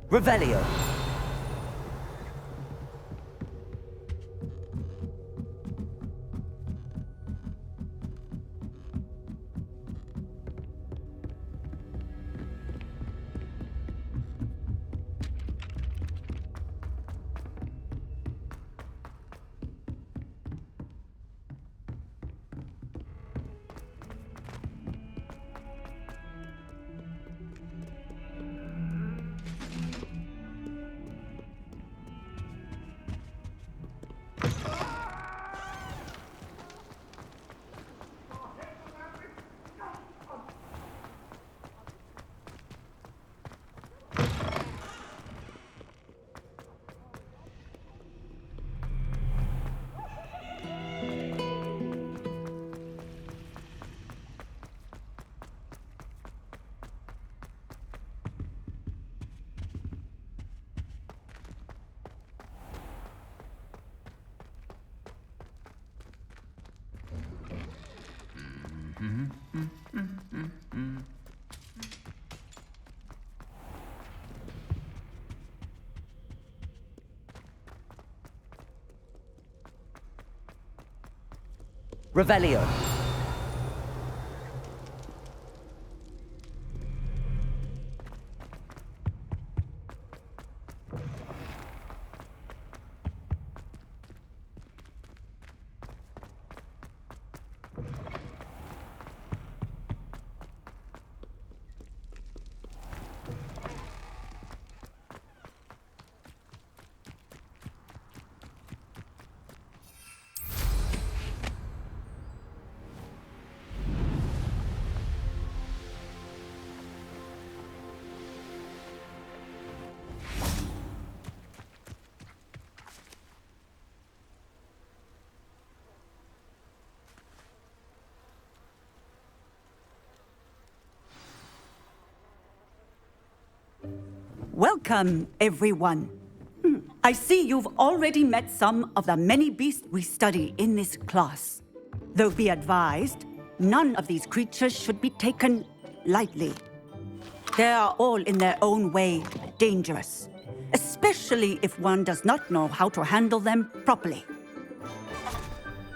Revelio. Revelio. Welcome, everyone. I see you've already met some of the many beasts we study in this class. Though be advised, none of these creatures should be taken lightly. They are all in their own way dangerous, especially if one does not know how to handle them properly.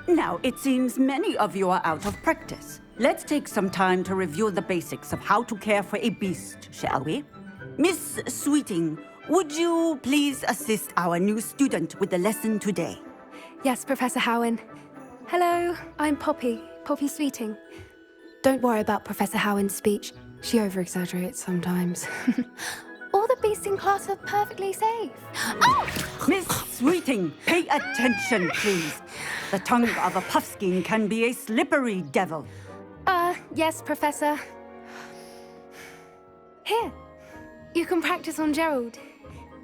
Now, it seems many of you are out of practice. Let's take some time to review the basics of how to care for a beast, shall we? Miss Sweeting, would you please assist our new student with the lesson today? Yes, Professor Howen. Hello, I'm Poppy Sweeting. Don't worry about Professor Howen's speech. She over-exaggerates sometimes. All the beasts in class are perfectly safe. Oh! Miss Sweeting, pay attention, please. The tongue of a puffskein can be a slippery devil. Yes, Professor. Here, you can practice on Gerald.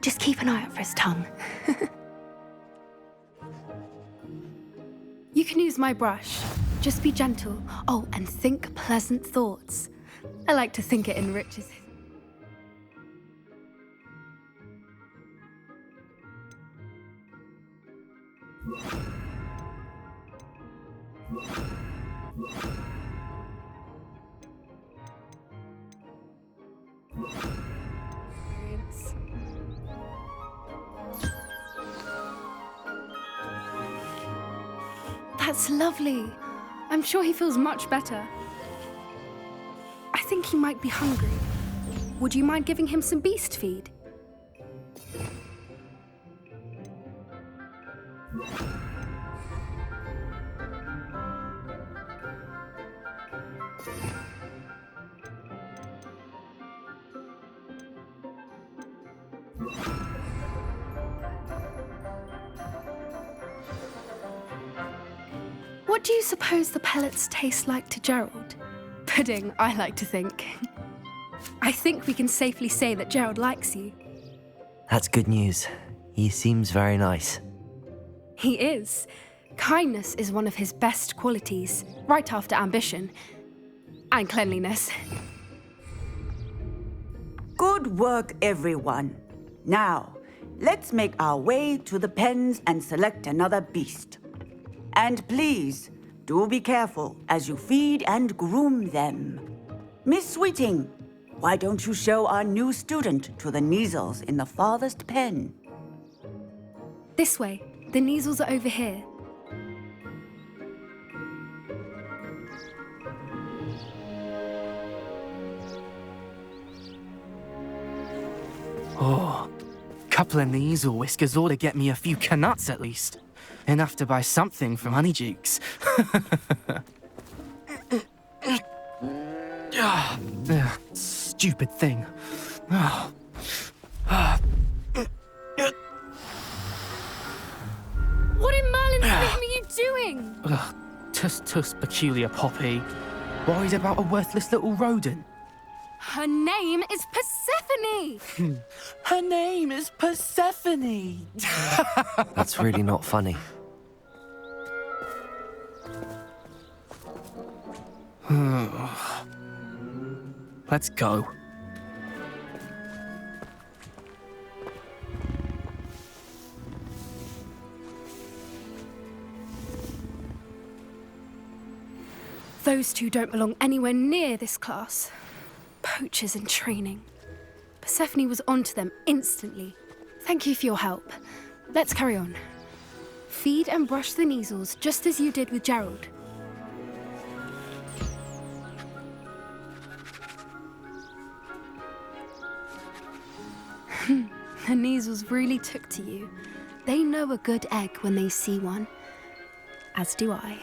Just keep an eye out for his tongue. You can use my brush. Just be gentle. Oh, and think pleasant thoughts. I like to think it enriches it. That's lovely. I'm sure he feels much better. I think he might be hungry. Would you mind giving him some beast feed? What do you suppose the pellets taste like to Gerald? Pudding, I like to think. I think we can safely say that Gerald likes you. That's good news. He seems very nice. He is. Kindness is one of his best qualities, right after ambition. And cleanliness. Good work, everyone. Now, let's make our way to the pens and select another beast. And please, do be careful as you feed and groom them. Miss Sweeting, Why don't you show our new student to the Neasels in the farthest pen? This way. The Neasels are over here. Oh, couple of Neasel whiskers ought to get me a few canuts at least. Enough to buy something from Honeydukes. Stupid thing. What in Merlin's name are you doing? Tus peculiar Poppy. Worried about a worthless little rodent. Her name is Persephone! Her name is Persephone. That's really not funny. Let's go. Those two don't belong anywhere near this class. Poachers in training. Persephone was onto them instantly. Thank you for your help. Let's carry on. Feed and brush the Neasels just as you did with Gerald. The Neasels really took to you. They know a good egg when they see one. As do I.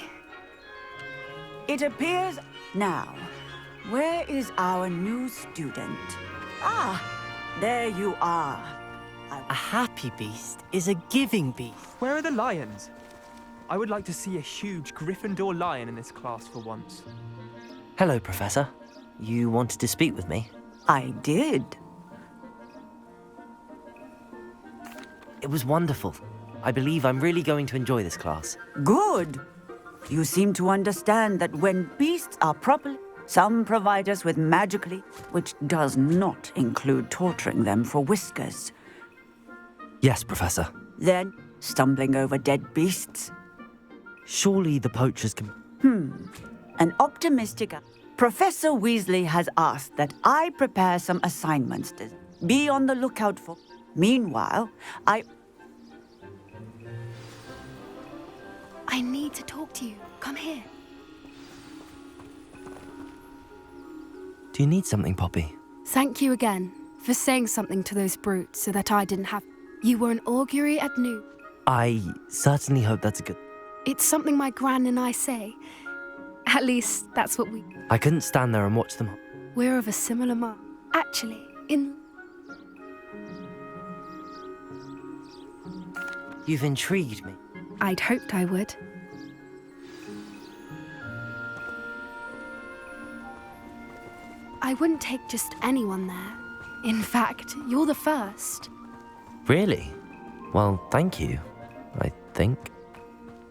It appears now. Where is our new student? Ah, there you are. A happy beast is a giving beast. Where are the lions? I would like to see a huge Gryffindor lion in this class for once. Hello, Professor. You wanted to speak with me? I did. It was wonderful. I believe I'm really going to enjoy this class. Good. You seem to understand that when beasts are properly, some provide us with magically, which does not include torturing them for whiskers. Yes, Professor. Then, stumbling over dead beasts. Surely the poachers can... An optimistic... Professor Weasley has asked that I prepare some assignments to be on the lookout for. Meanwhile, I need to talk to you. Come here. Do you need something, Poppy? Thank you again for saying something to those brutes so that I didn't have... You were an augury at noon. I certainly hope that's a good... It's something my gran and I say. At least, that's what we... I couldn't stand there and watch them. We're of a similar mind. Actually, You've intrigued me. I'd hoped I would. I wouldn't take just anyone there. In fact, you're the first. Really? Well, thank you, I think.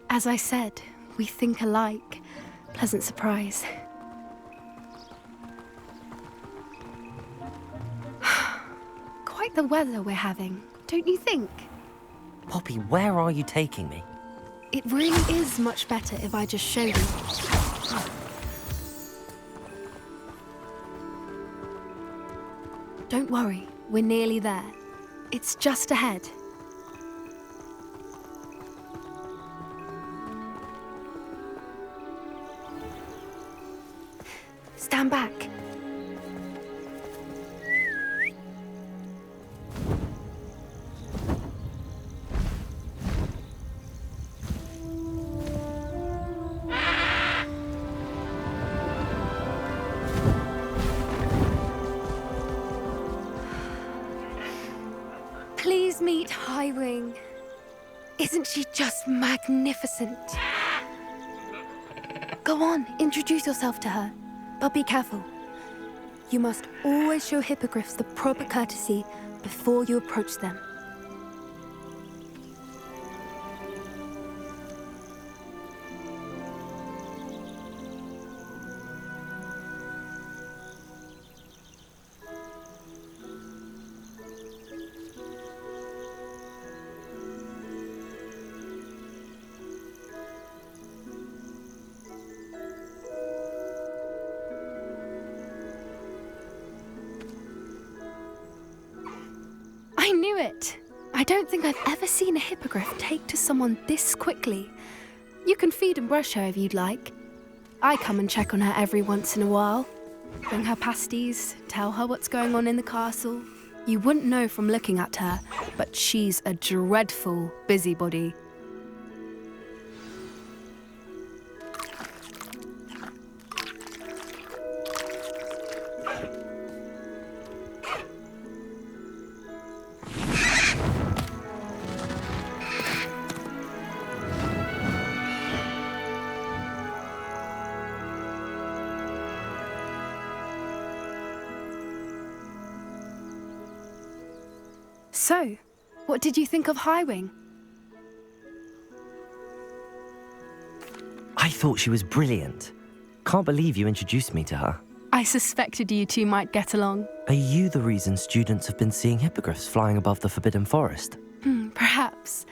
As I said, we think alike. Pleasant surprise. Quite the weather we're having, don't you think? Poppy, where are you taking me? It really is much better if I just showed you. Don't worry, we're nearly there. It's just ahead. Stand back. Please meet Highwing. Isn't she just magnificent? Go on, introduce yourself to her. But be careful. You must always show hippogriffs the proper courtesy before you approach them. knew it. I don't think I've ever seen a hippogriff take to someone this quickly. You can feed and brush her if you'd like. I come and check on her every once in a while. Bring her pasties, tell her what's going on in the castle. You wouldn't know from looking at her, but she's a dreadful busybody. So, what did you think of Highwing? I thought she was brilliant. Can't believe you introduced me to her. I suspected you two might get along. Are you the reason students have been seeing hippogriffs flying above the Forbidden Forest? Perhaps.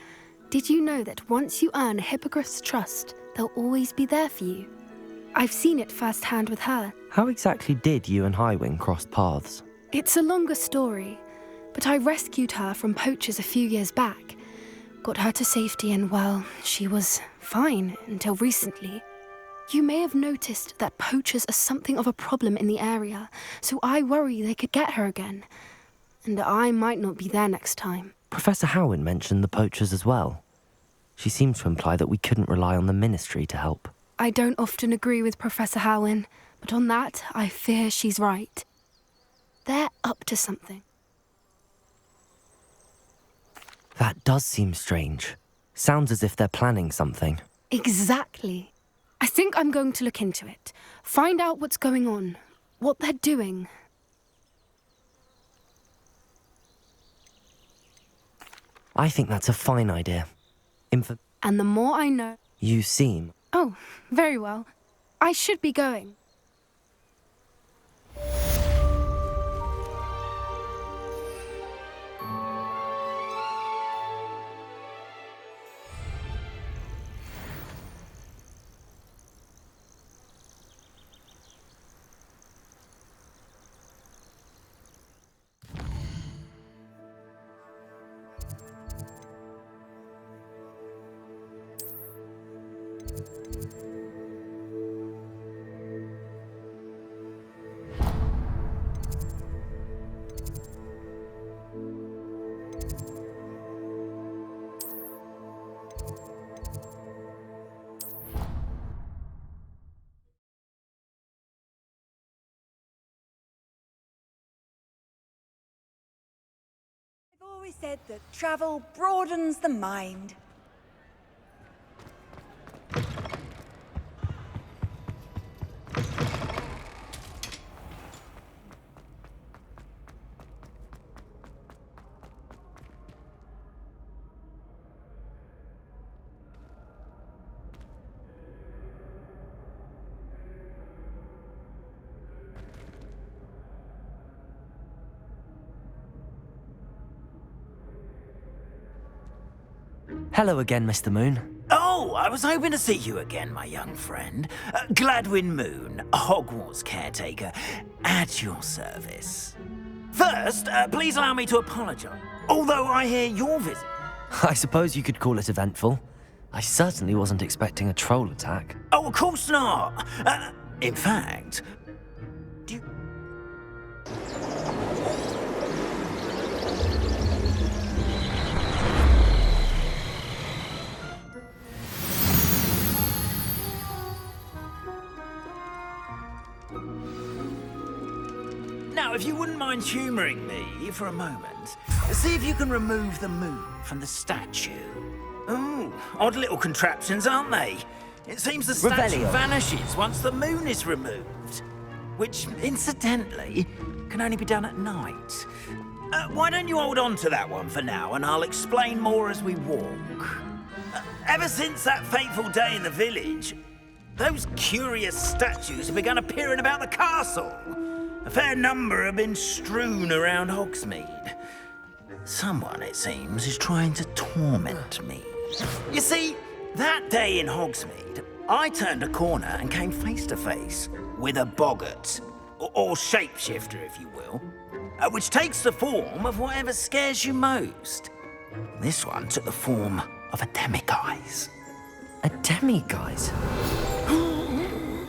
Did you know that once you earn a hippogriff's trust, they'll always be there for you? I've seen it firsthand with her. How exactly did you and Highwing cross paths? It's a longer story, but I rescued her from poachers a few years back. Got her to safety and, well, she was fine until recently. You may have noticed that poachers are something of a problem in the area, so I worry they could get her again. And I might not be there next time. Professor Howin mentioned the poachers as well. She seemed to imply that we couldn't rely on the ministry to help. I don't often agree with Professor Howin, but on that, I fear she's right. They're up to something. That does seem strange. Sounds as if they're planning something. Exactly. I think I'm going to look into it. Find out what's going on, what they're doing. I think that's a fine idea. And the more I know... You seem... Oh, very well. I should be going. I've always said that travel broadens the mind. Hello again, Mr. Moon. Oh, I was hoping to see you again, my young friend. Gladwin Moon, Hogwarts caretaker, at your service. First, please allow me to apologize. Although I hear your visit... I suppose you could call it eventful. I certainly wasn't expecting a troll attack. Oh, of course not. In fact, do you... Now, if you wouldn't mind humouring me for a moment, see if you can remove the moon from the statue. Oh, odd little contraptions, aren't they? It seems the statue Revelio. vanishes once the moon is removed, which, incidentally, can only be done at night. Why don't you hold on to that one for now, and I'll explain more as we walk. Ever since that fateful day in the village, those curious statues have begun appearing about the castle. A fair number have been strewn around Hogsmeade. Someone, it seems, is trying to torment me. You see, that day in Hogsmeade, I turned a corner and came face to face with a boggart, or shapeshifter, if you will. which takes the form of whatever scares you most. This one took the form of a demiguise. A demiguise?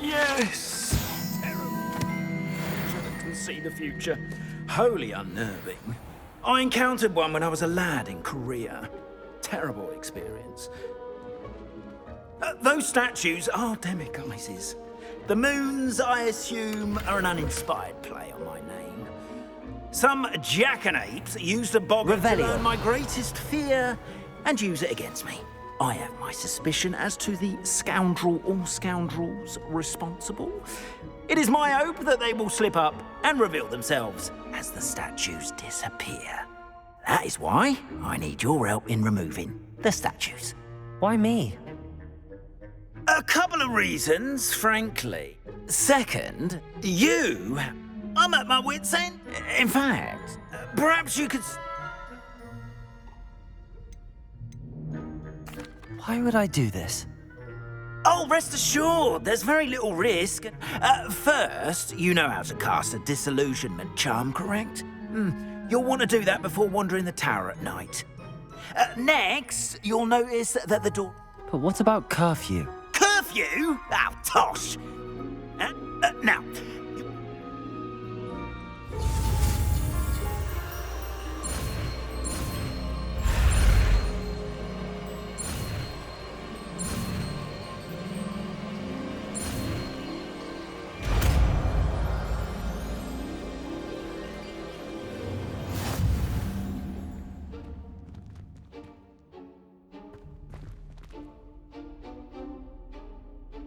Yes! Terrible. That can see the future. Wholly unnerving. I encountered one when I was a lad in Korea. Terrible experience. Those statues are demiguises. The moons, I assume, are an uninspired play on my name. Some jackanapes used a boggart to learn my greatest fear and use it against me. I have my suspicion as to the scoundrel or scoundrels responsible. It is my hope that they will slip up and reveal themselves as the statues disappear. That is why I need your help in removing the statues. Why me? A couple of reasons, frankly. Second, I'm at my wit's end. In fact, perhaps you could... Why would I do this? Oh, rest assured, there's very little risk. First, you know how to cast a disillusionment charm, correct? You'll want to do that before wandering the tower at night. Next, you'll notice that the door... But what about curfew? Curfew? Oh, tosh! Now...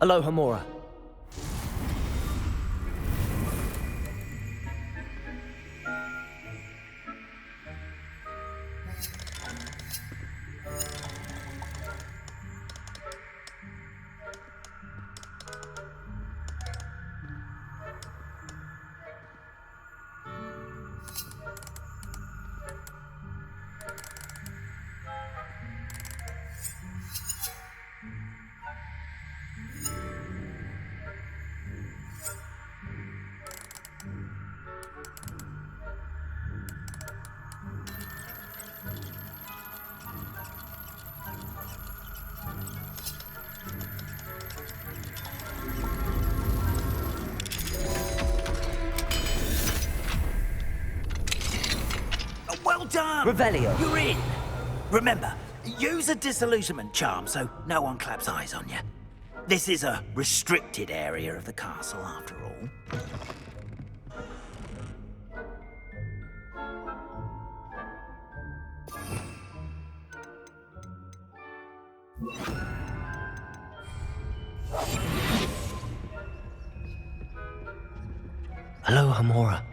Aloha Mora. Well done! Revelio. You're in. Remember, use a disillusionment charm so no one claps eyes on you. This is a restricted area of the castle, after all. Aloha Mora.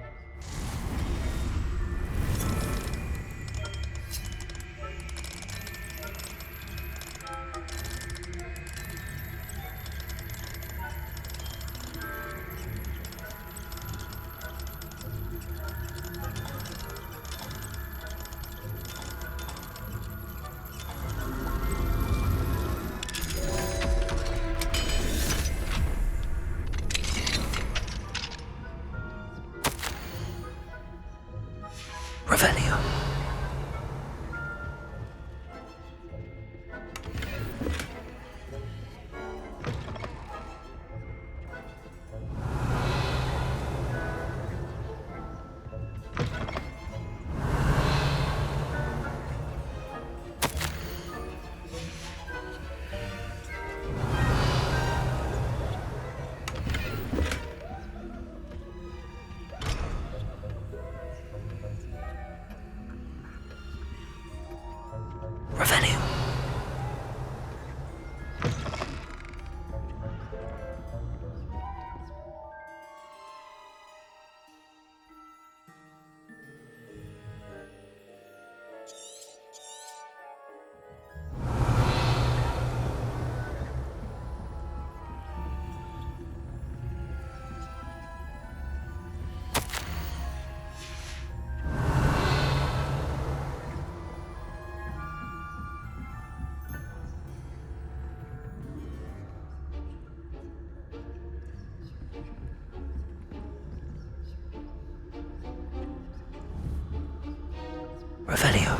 Revelio.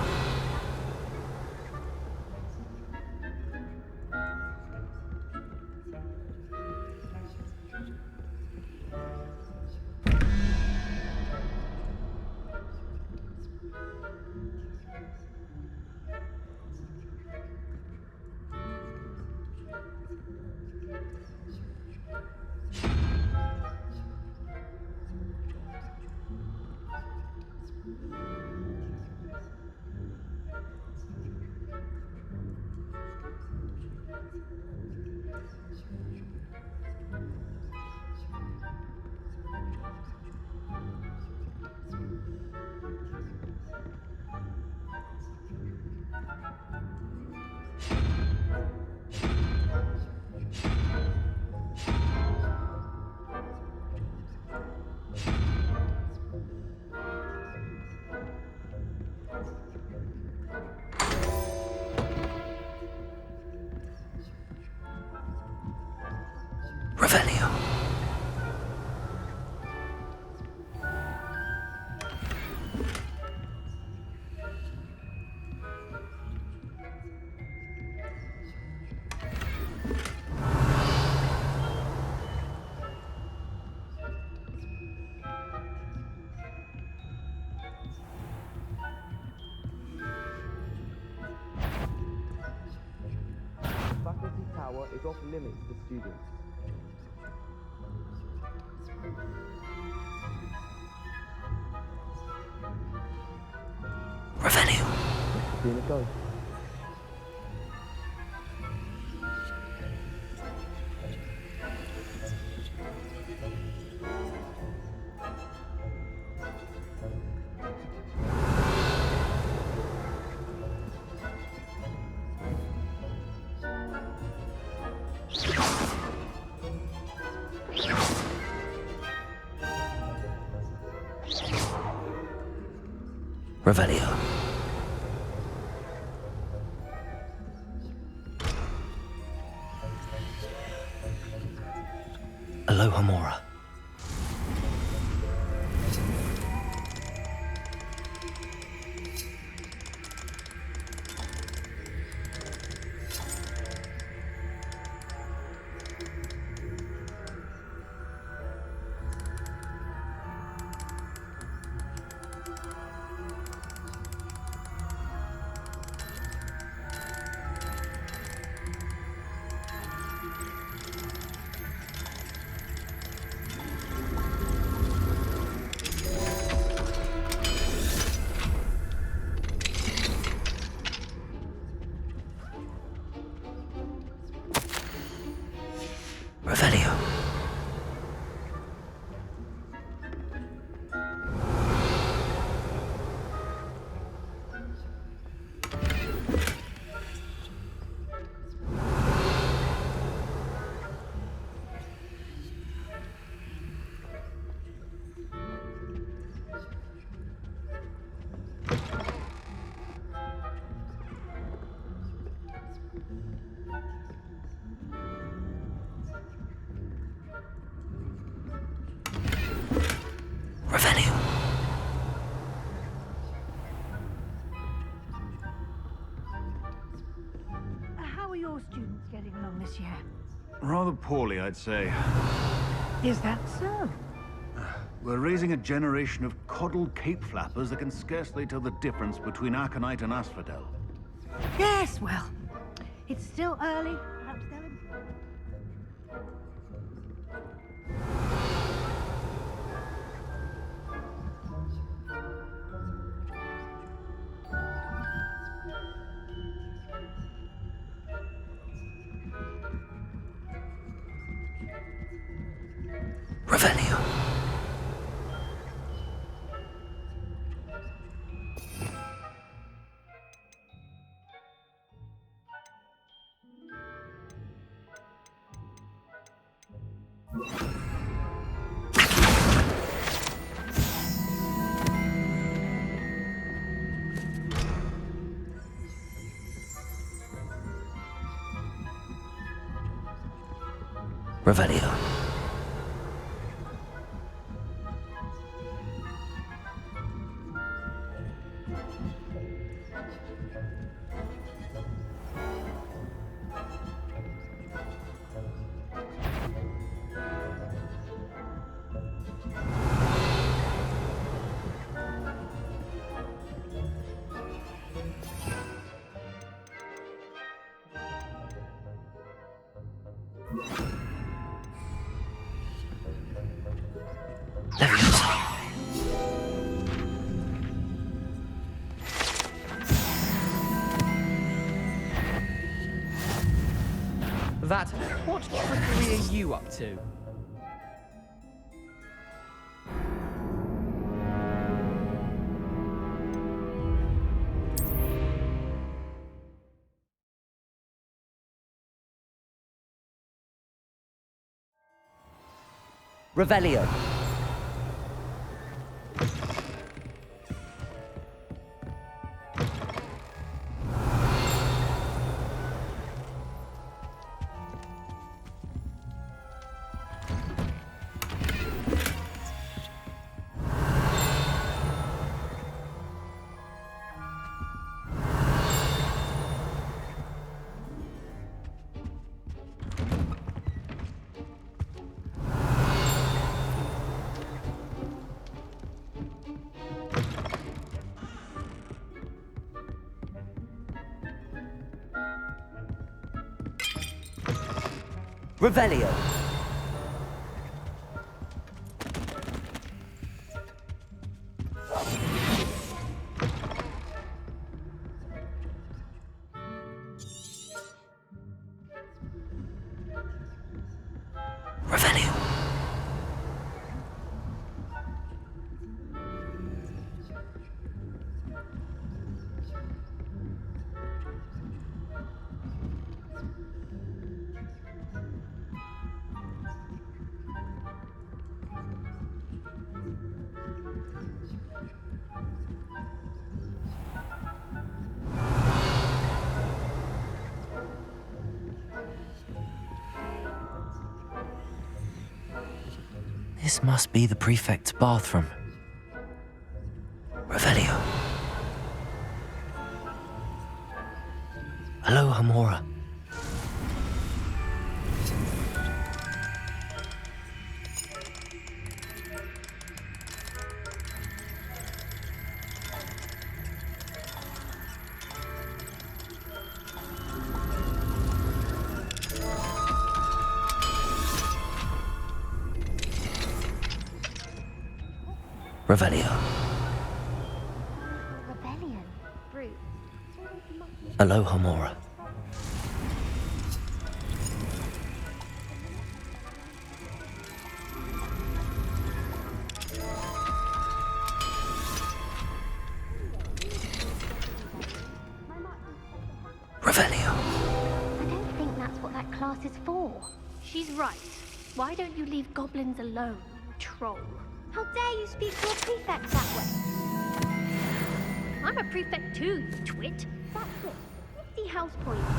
Revelio. Faculty Tower is off limits to students. Revelio. Seen it go. Revelio. Alohomora. Revelio. Revelio. How are your students getting along this year? Rather poorly, I'd say. Is that so? We're raising a generation of coddled cape flappers that can scarcely tell the difference between aconite and asphodel. Yes, well, it's still early. Perhaps they'll improve. Revelio. Revelio. Leviosa. That, what trickery are you up to? Revelio. Revelio. Revelio. This must be the prefect's bathroom. Revelio. Hello, Hamora. Revelio. Rebellion. Brute. Hello, Hamora. Revelio. I don't think that's what that class is for. She's right. Why don't you leave goblins alone, you troll? How dare you speak to a prefect that way? I'm a prefect too, you twit. That's it. 50 house points.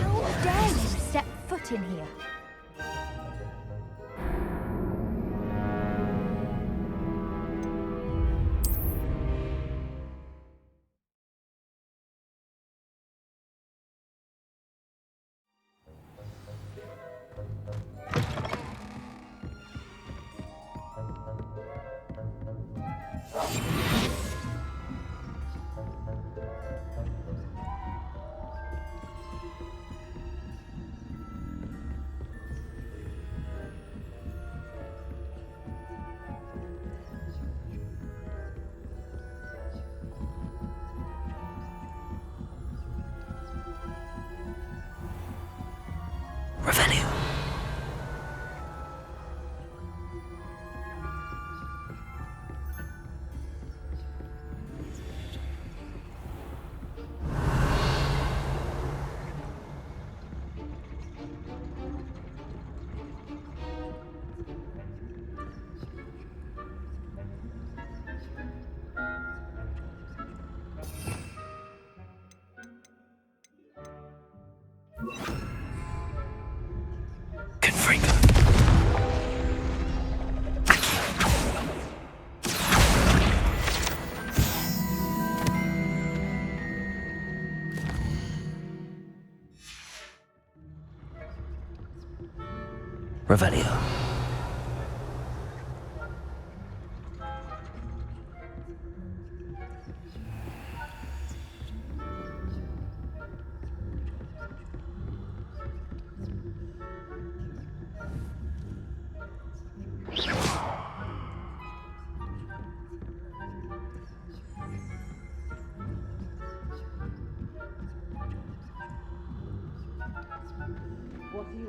How dare you step foot in here? Revelio. Confringo. Revelio.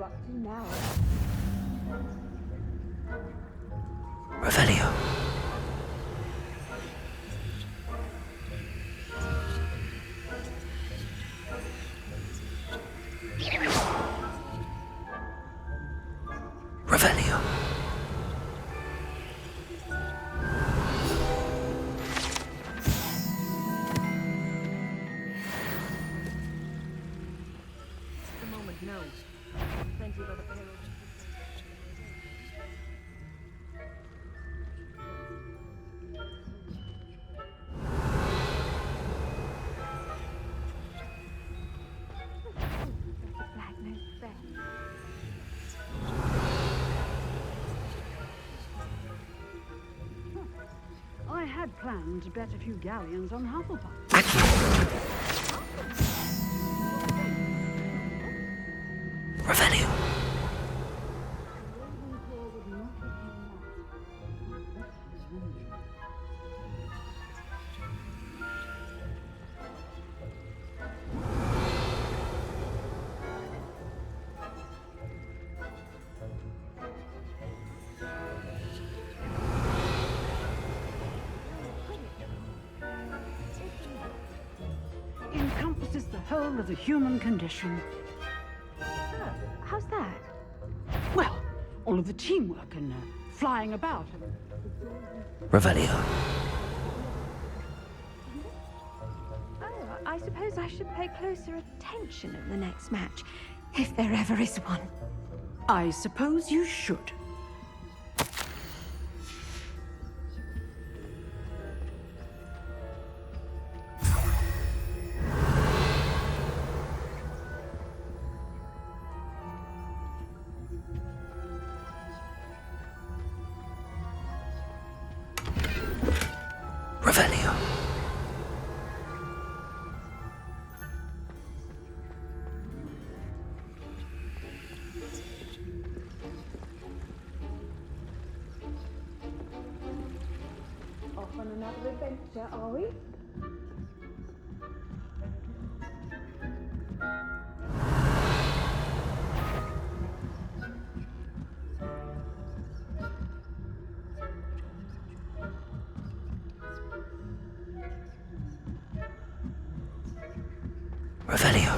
up to now? Revelio. Revelio. The moment knows. Plenty of other perils. I had planned to bet a few galleons on Hufflepuff. Revelio. Encompasses the whole of the human condition. How's that? Well, all of the teamwork and flying about. Revelio. Oh, I suppose I should pay closer attention at the next match, if there ever is one. I suppose you should. Revelio. Off on another adventure, are we? Revelio.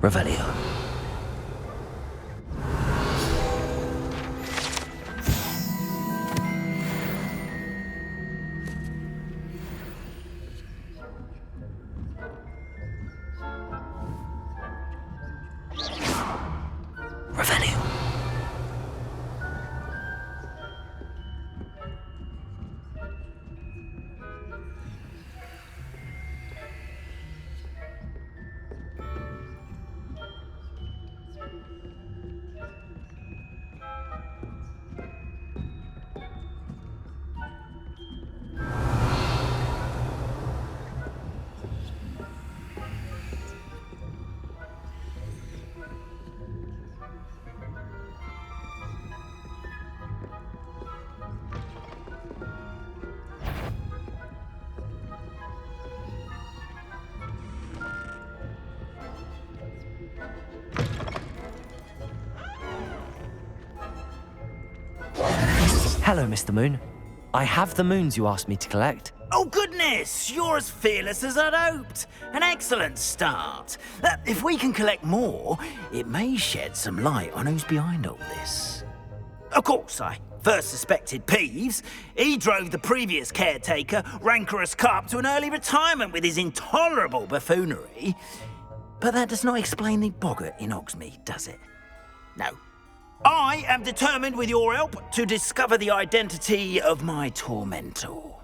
Revelio. Revelio. Hello, Mr. Moon. I have the moons you asked me to collect. Oh, goodness! You're as fearless as I'd hoped. An excellent start. If we can collect more, it may shed some light on who's behind all this. Of course, I first suspected Peeves. He drove the previous caretaker, Rancorous Carp, to an early retirement with his intolerable buffoonery. But that does not explain the boggart in Hogsmeade, does it? No. I am determined, with your help, to discover the identity of my tormentor.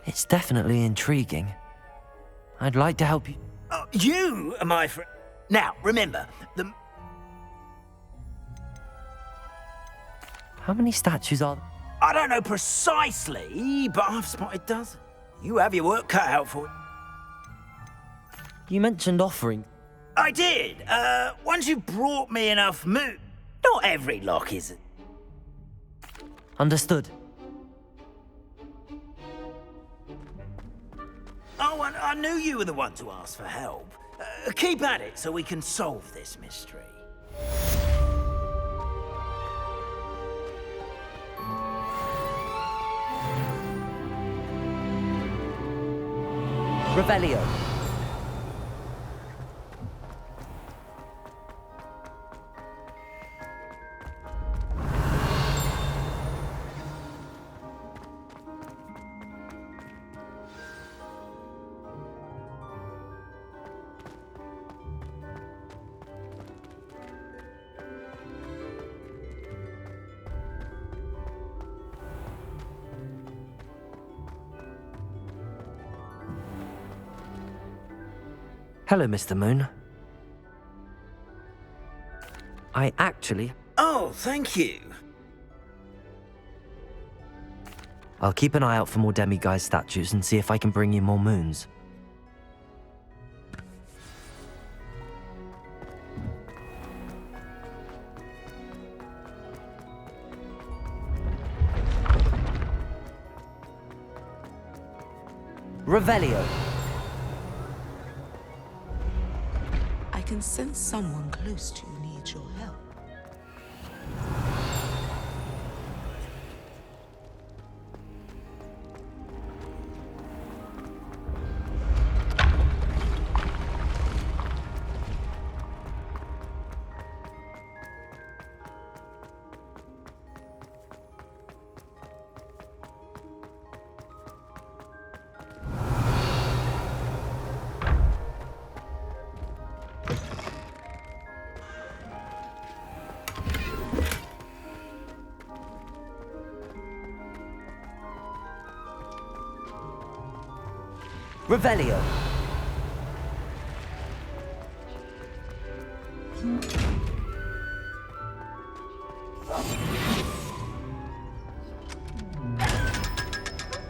It's definitely intriguing. I'd like to help you. Oh, you are my friend. Now, remember, the... How many statues are there? I don't know precisely, but I've spotted dozens. You have your work cut out for you. You mentioned offering. I did. Once you brought me enough moon. Not every lock is... Understood. Oh, I knew you were the one to ask for help. Keep at it so we can solve this mystery. Revelio. Hello, Mr. Moon. I actually... Oh, thank you. I'll keep an eye out for more demiguise statues and see if I can bring you more moons. Revelio. I can sense someone close to you needs your help. Revelio.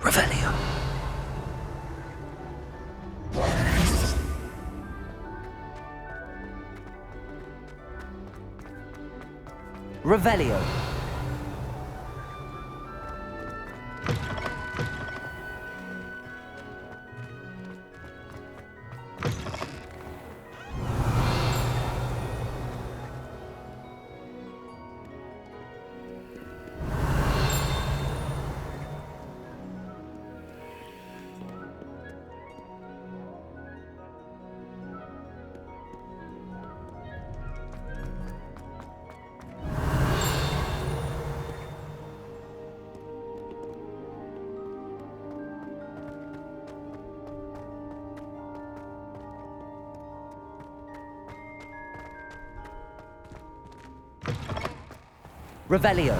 Revelio. Revelio. Revelio.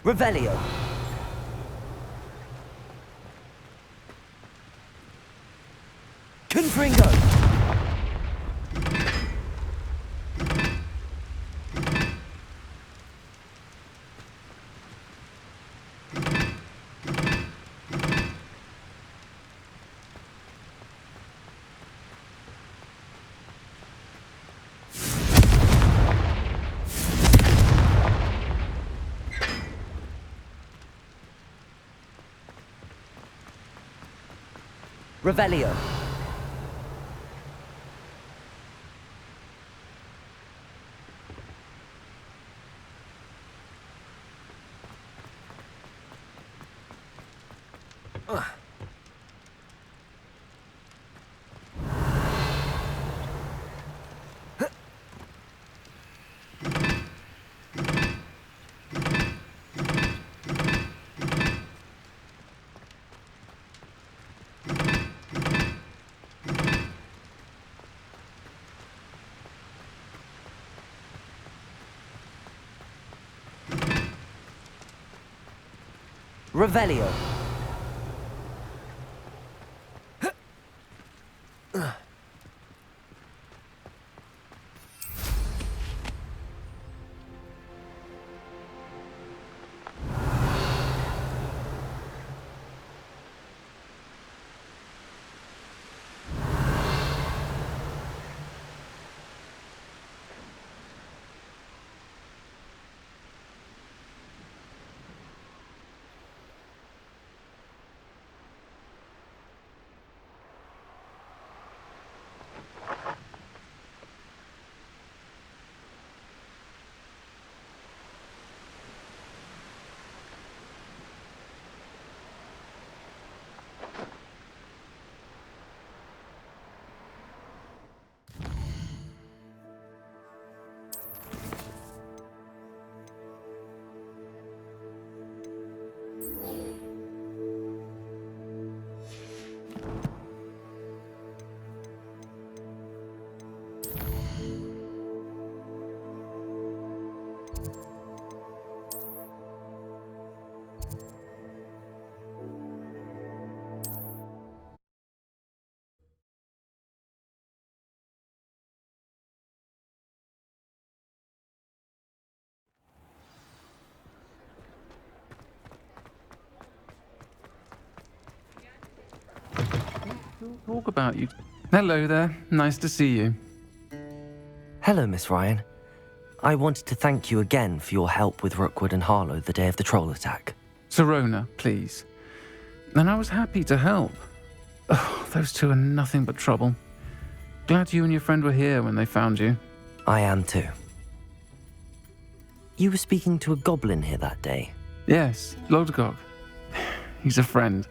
Revelio. Confringo. Revelio. Revelio. Talk about you. Hello there. Nice to see you. Hello, Miss Ryan. I wanted to thank you again for your help with Rookwood and Harlow the day of the troll attack. Sirona, please. And I was happy to help. Oh, those two are nothing but trouble. Glad you and your friend were here when they found you. I am too. You were speaking to a goblin here that day? Yes, Lodgok. He's a friend.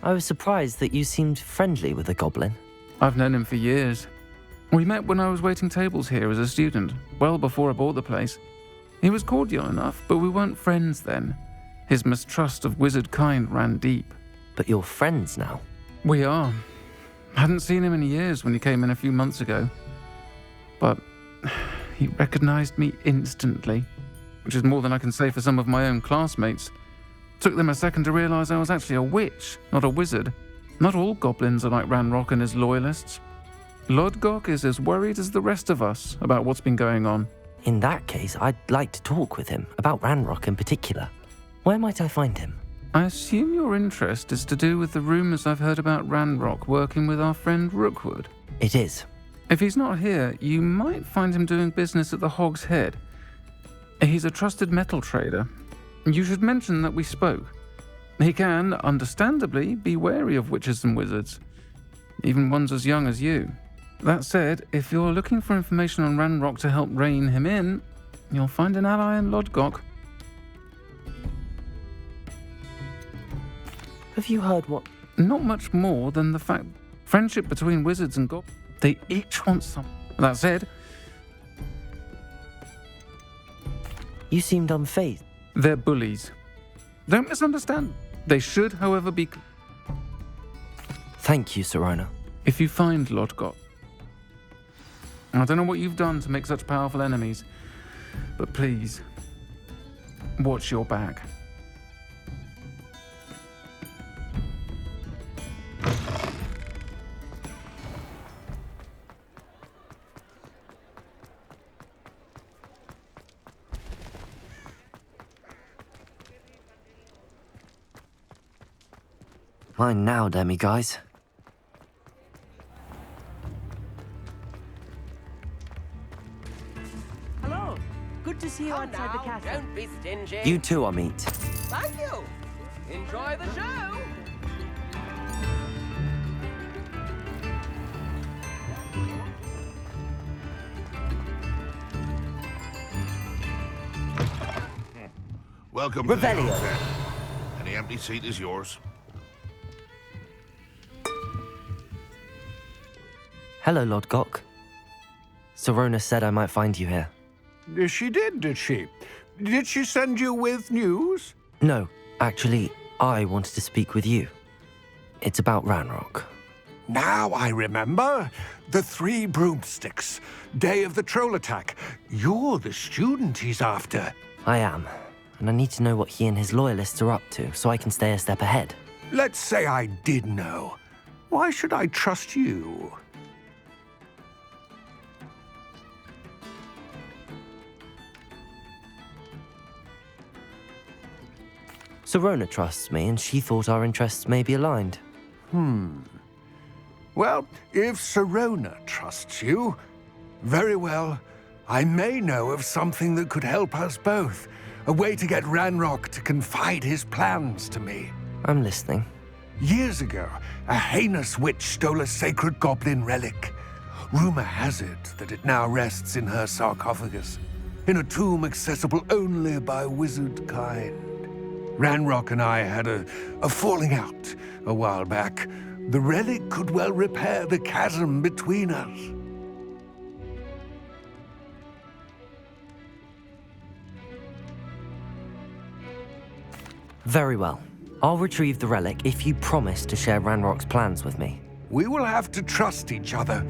I was surprised that you seemed friendly with the goblin. I've known him for years. We met when I was waiting tables here as a student, well before I bought the place. He was cordial enough, but we weren't friends then. His mistrust of wizard kind ran deep. But you're friends now? We are. Hadn't seen him in years when he came in a few months ago. But he recognized me instantly, which is more than I can say for some of my own classmates. Took them a second to realize I was actually a witch, not a wizard. Not all goblins are like Ranrock and his loyalists. Lodgok is as worried as the rest of us about what's been going on. In that case, I'd like to talk with him, about Ranrock in particular. Where might I find him? I assume your interest is to do with the rumors I've heard about Ranrock working with our friend Rookwood. It is. If he's not here, you might find him doing business at the Hog's Head. He's a trusted metal trader. You should mention that we spoke. He can, understandably, be wary of witches and wizards, even ones as young as you. That said, if you're looking for information on Ranrock to help rein him in, you'll find an ally in Lodgok. Have you heard what? Not much more than the fact friendship between wizards and goblins. They each want something. That said, you seemed unfazed. They're bullies. Don't misunderstand. They should, however, be... Thank you, Sirona. If you find Lodgok, I don't know what you've done to make such powerful enemies, but please, watch your back. Mine now, demi-guys. Hello. Good to see you outside the castle. Don't be stingy. You too, Amit. Thank you. Enjoy the show. Welcome Revelio. to the outset. Any empty seat is yours. Hello, Lord Gok. Sorona said I might find you here. She did she? Did she send you with news? No, actually, I wanted to speak with you. It's about Ranrock. Now I remember. The 3 broomsticks. Day of the troll attack. You're the student he's after. I am, and I need to know what he and his loyalists are up to so I can stay a step ahead. Let's say I did know. Why should I trust you? Sorona trusts me, and she thought our interests may be aligned. Well, if Sorona trusts you, very well. I may know of something that could help us both. A way to get Ranrock to confide his plans to me. I'm listening. Years ago, a heinous witch stole a sacred goblin relic. Rumor has it that it now rests in her sarcophagus, in a tomb accessible only by wizard kind. Ranrock and I had a falling out a while back. The relic could well repair the chasm between us. Very well. I'll retrieve the relic if you promise to share Ranrock's plans with me. We will have to trust each other.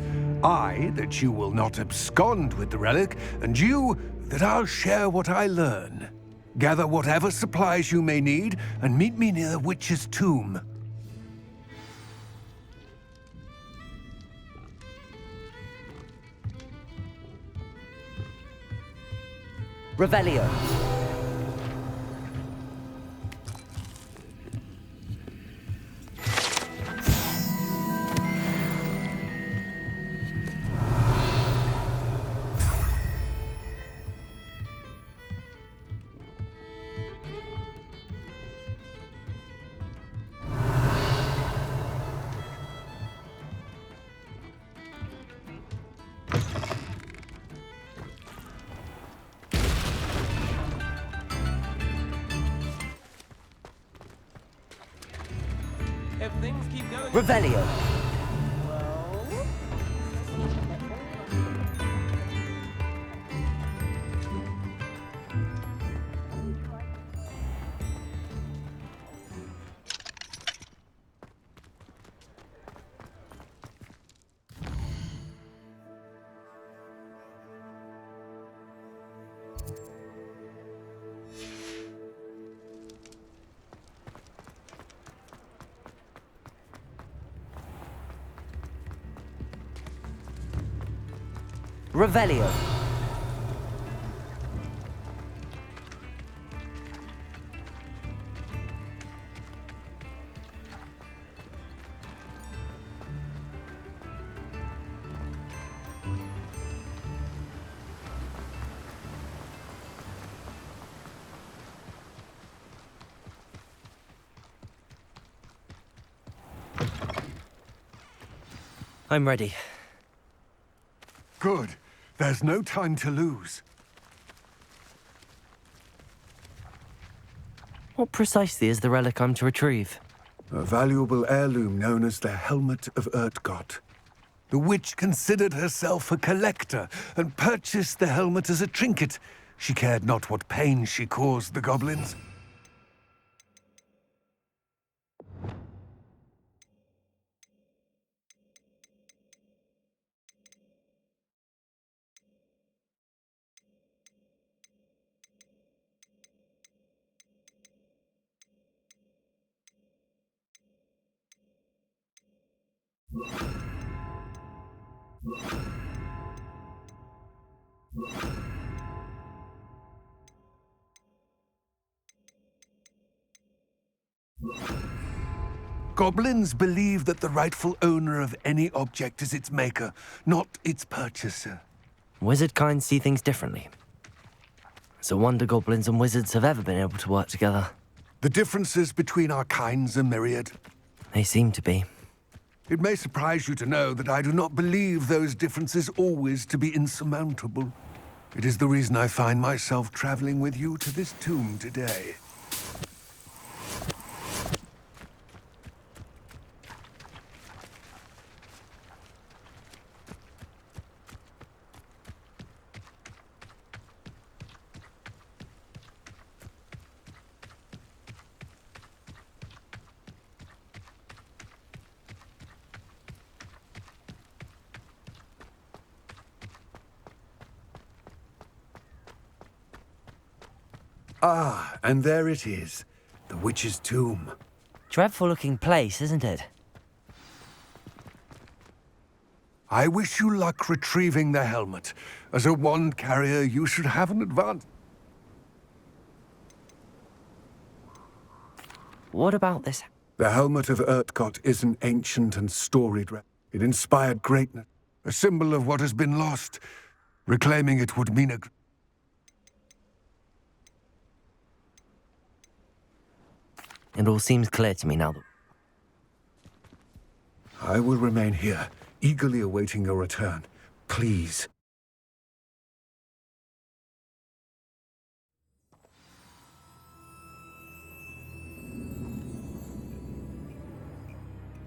I, that you will not abscond with the relic, and you, that I'll share what I learn. Gather whatever supplies you may need, and meet me near the witch's tomb. Revelio. If things keep going... Revelio. Revelio. I'm ready. Good. There's no time to lose. What precisely is the relic I'm to retrieve? A valuable heirloom known as the Helmet of Urtgott. The witch considered herself a collector and purchased the helmet as a trinket. She cared not what pain she caused the goblins. Goblins believe that the rightful owner of any object is its maker, not its purchaser. Wizard kind see things differently. It's a wonder goblins and wizards have ever been able to work together. The differences between our kinds are myriad. They seem to be. It may surprise you to know that I do not believe those differences always to be insurmountable. It is the reason I find myself traveling with you to this tomb today. Ah, and there it is. The witch's tomb. Dreadful-looking place, isn't it? I wish you luck retrieving the helmet. As a wand carrier, you should have an advantage. What about this? The helmet of Urtkot is an ancient and storied relic. It inspired greatness, a symbol of what has been lost. Reclaiming it would mean a... It all seems clear to me now that... I will remain here, eagerly awaiting your return. Please,